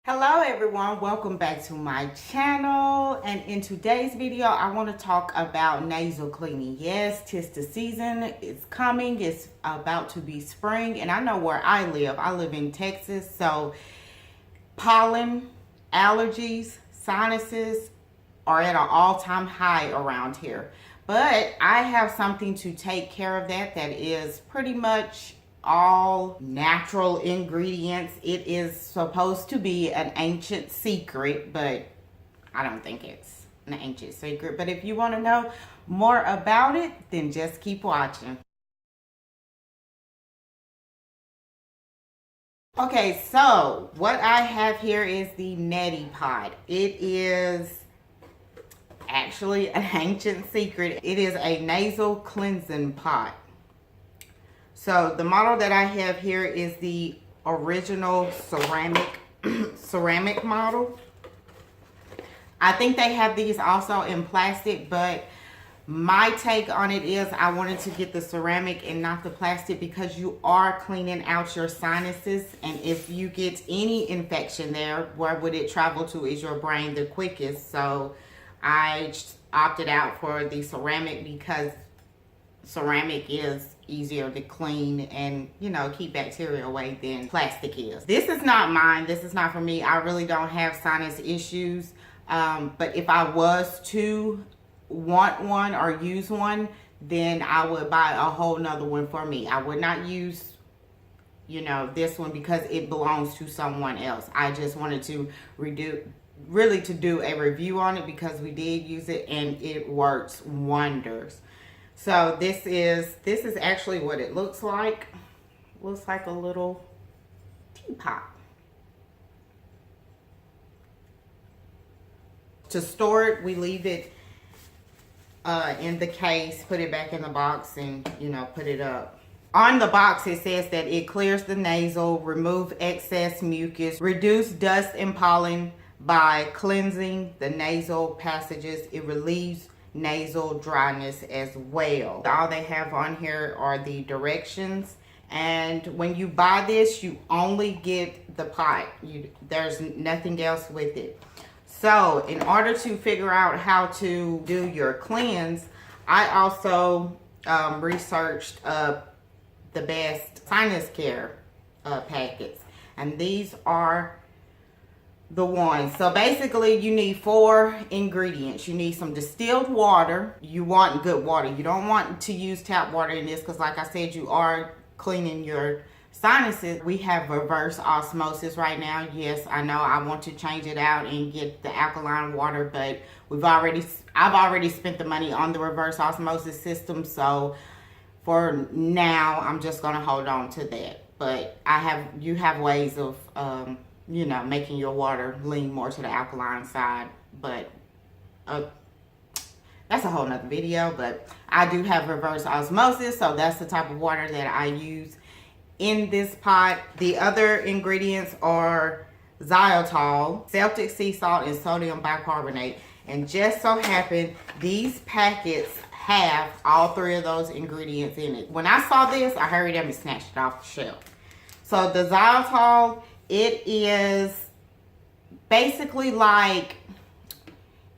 Hello everyone, welcome back to my channel, and in today's video I want to talk about nasal cleaning. Yes, 'tis the season, it's coming, it's about to be spring, and I know where I live in Texas, so pollen, allergies, sinuses are at an all-time high around here. But I have something to take care of that is pretty much all natural ingredients. It is supposed to be an ancient secret, but I don't think it's an ancient secret. But if you want to know more about it, then just keep watching. Okay, so what I have here is the Neti Pot. It is actually an ancient secret. It is a nasal cleansing pot. So the model that I have here is the original ceramic model. I think they have these also in plastic, but my take on it is I wanted to get the ceramic and not the plastic because you are cleaning out your sinuses, and if you get any infection there, where would it travel to is your brain the quickest. So I opted out for the ceramic because ceramic is easier to clean and, you know, keep bacteria away than plastic is. This is not mine. This is not for me. I really don't have sinus issues. But if I was to want one or use one, then I would buy a whole nother one for me. I would not use, you know, this one because it belongs to someone else. I just wanted to do a review on it because we did use it and it works wonders. So this is actually what it looks like. Looks like a little teapot. To store it, we leave it in the case, put it back in the box, and, you know, put it up. On the box it says that it clears the nasal, remove excess mucus, reduce dust and pollen by cleansing the nasal passages. It relieves nasal dryness as well. All they have on here are the directions, and when you buy this you only get the pot. There's nothing else with it. So in order to figure out how to do your cleanse, I also researched the best sinus care packets, and these are the one. So basically you need 4 ingredients. You need some distilled water. You want good water. You don't want to use tap water in this because, like I said, you are cleaning your sinuses. We have reverse osmosis right now. Yes, I know I want to change it out and get the alkaline water, but I've already spent the money on the reverse osmosis system, so for now I'm just gonna hold on to that. But you have ways of you know, making your water lean more to the alkaline side, but that's a whole nother video. But I do have reverse osmosis, so that's the type of water that I use in this pot. The other ingredients are xylitol, Celtic sea salt, and sodium bicarbonate, and just so happen these packets have all 3 of those ingredients in it. When I saw this, I hurried up and snatched it off the shelf. So the xylitol, it is basically like,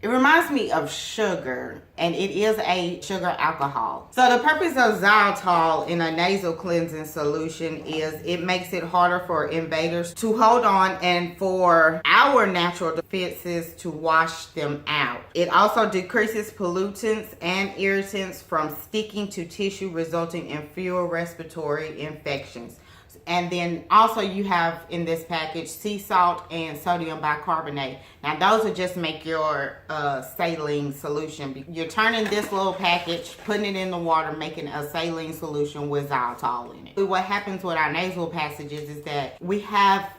it reminds me of sugar, and it is a sugar alcohol. So the purpose of xylitol in a nasal cleansing solution is it makes it harder for invaders to hold on and for our natural defenses to wash them out. It also decreases pollutants and irritants from sticking to tissue, resulting in fewer respiratory infections. And then also you have in this package sea salt and sodium bicarbonate. Now those will just make your saline solution. You're turning this little package, putting it in the water, making a saline solution with xylitol in it. What happens with our nasal passages is that we have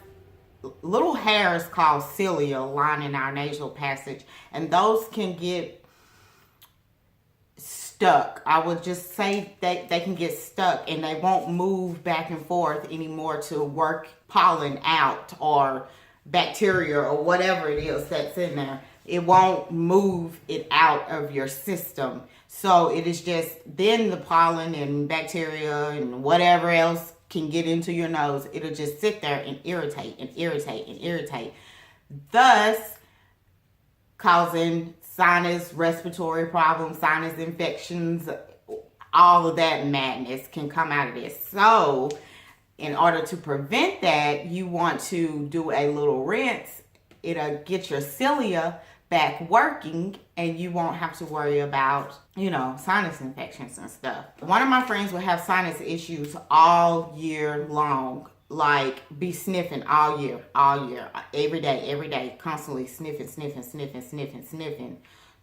little hairs called cilia lining our nasal passage, and those can get stuck. I would just say that they can get stuck and they won't move back and forth anymore to work pollen out or bacteria or whatever it is that's in there. It won't move it out of your system. So it is just, then the pollen and bacteria and whatever else can get into your nose. It'll just sit there and irritate and irritate and irritate. thus causing sinus respiratory problems, sinus infections, all of that madness can come out of this. So in order to prevent that, you want to do a little rinse. It'll get your cilia back working, and you won't have to worry about, sinus infections and stuff. One of my friends would have sinus issues all year long, like be sniffing all year, every day, constantly sniffing.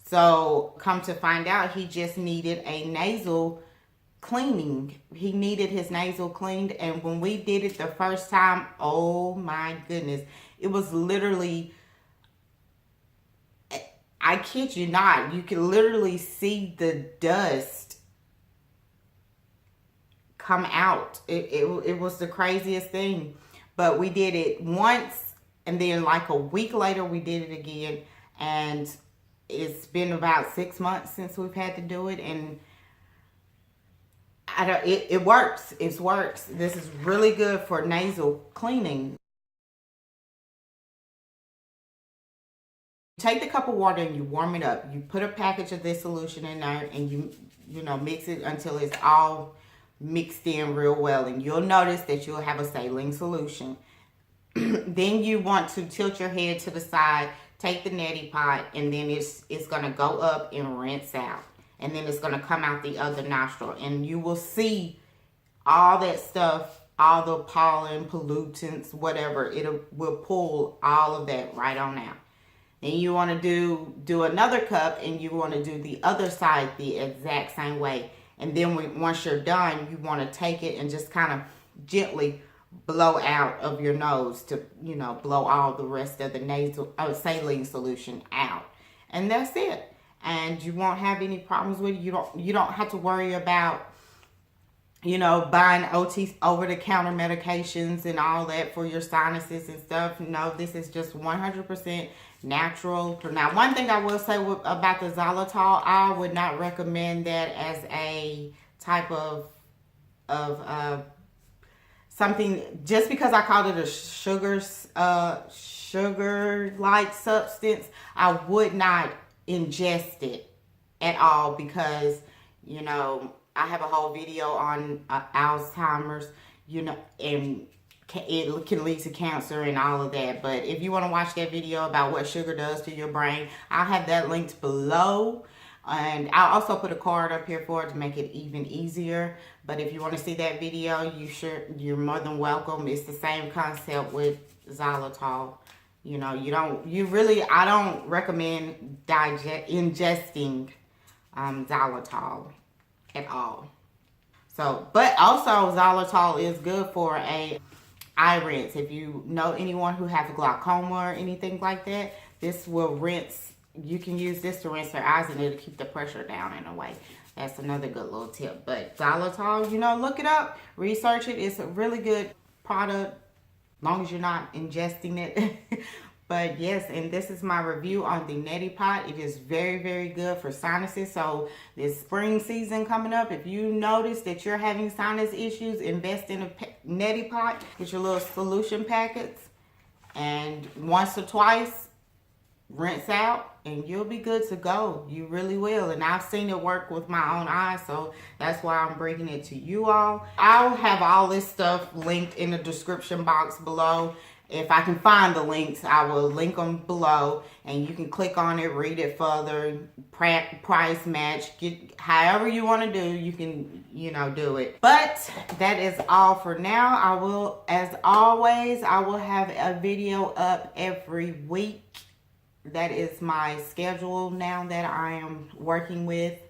So come to find out, he just needed a nasal cleaning. He needed his nasal cleaned, and when we did it the first time, oh my goodness, it was literally, I kid you not, you can literally see the dust come out. It was the craziest thing. But we did it once, and then like a week later we did it again, and it's been about 6 months since we've had to do it, and it works. It works. This is really good for nasal cleaning. Take the cup of water and you warm it up. You put a package of this solution in there, and you mix it until it's all mixed in real well, and you'll notice that you'll have a saline solution. Then you want to tilt your head to the side, take the Neti Pot, and then it's going to go up and rinse out, and then it's going to come out the other nostril, and you will see all that stuff, all the pollen, pollutants, whatever. It will pull all of that right on out. Then you want to do another cup, and you want to do the other side the exact same way. And then once you're done, you want to take it and just kind of gently blow out of your nose to, blow all the rest of the nasal saline solution out. And that's it. And you won't have any problems with it. You don't have to worry about, buying over-the-counter medications and all that for your sinuses and stuff. No, this is just 100% natural. Now, one thing I will say about the xylitol, I would not recommend that as a type of something, just because I called it a sugar-like substance. I would not ingest it at all, because I have a whole video on Alzheimer's, and it can lead to cancer and all of that. But if you want to watch that video about what sugar does to your brain, I'll have that linked below. And I'll also put a card up here for it to make it even easier. But if you want to see that video, you're more than welcome. It's the same concept with xylitol. I don't recommend ingesting xylitol at all. So, but also xylitol is good for a eye rinse. If you know anyone who has glaucoma or anything like that, this will rinse. You can use this to rinse their eyes, and it'll keep the pressure down in a way. That's another good little tip. But xylitol, look it up, research it. It's a really good product, as long as you're not ingesting it. But yes, and this is my review on the Neti Pot. It is very, very good for sinuses. So this spring season coming up, if you notice that you're having sinus issues, invest in a Neti Pot. Get your little solution packets, and once or twice, rinse out, and you'll be good to go. You really will. And I've seen it work with my own eyes, so that's why I'm bringing it to you all. I'll have all this stuff linked in the description box below. If I can find the links, I will link them below, and you can click on it, read it further, price match, get however you want to do, you can, do it. But that is all for now. I will, as always, have a video up every week. That is my schedule now that I am working with.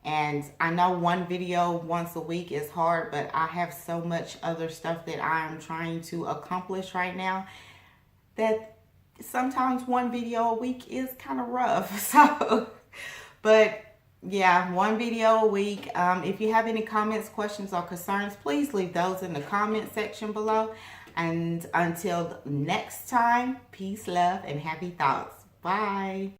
And I know one video once a week is hard, but I have so much other stuff that I am trying to accomplish right now that sometimes one video a week is kind of rough. So, but yeah, one video a week. If you have any comments, questions, or concerns, please leave those in the comment section below. And until next time, peace, love, and happy thoughts. Bye.